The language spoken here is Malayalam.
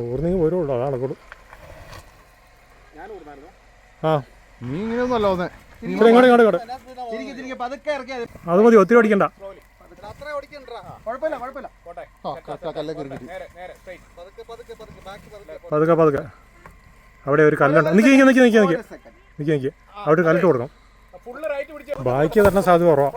ഊർന്നെങ്കിൽ വരുള്ളൂ, അതാണ് കൊടു. ആ നീ ഇങ്ങനെയൊന്നുമല്ല വന്നേ. അത് മതി, ഒത്തിരി ഓടിക്കണ്ട. പതുക്കെ പതുക്കെ. അവിടെ ഒരു കല്ലുണ്ട്. നിൽക്കി അവിടെ കല്ലിട്ട് കൊടുക്കണം. ബാക്കി തരണ സാധ്യത കുറവാ.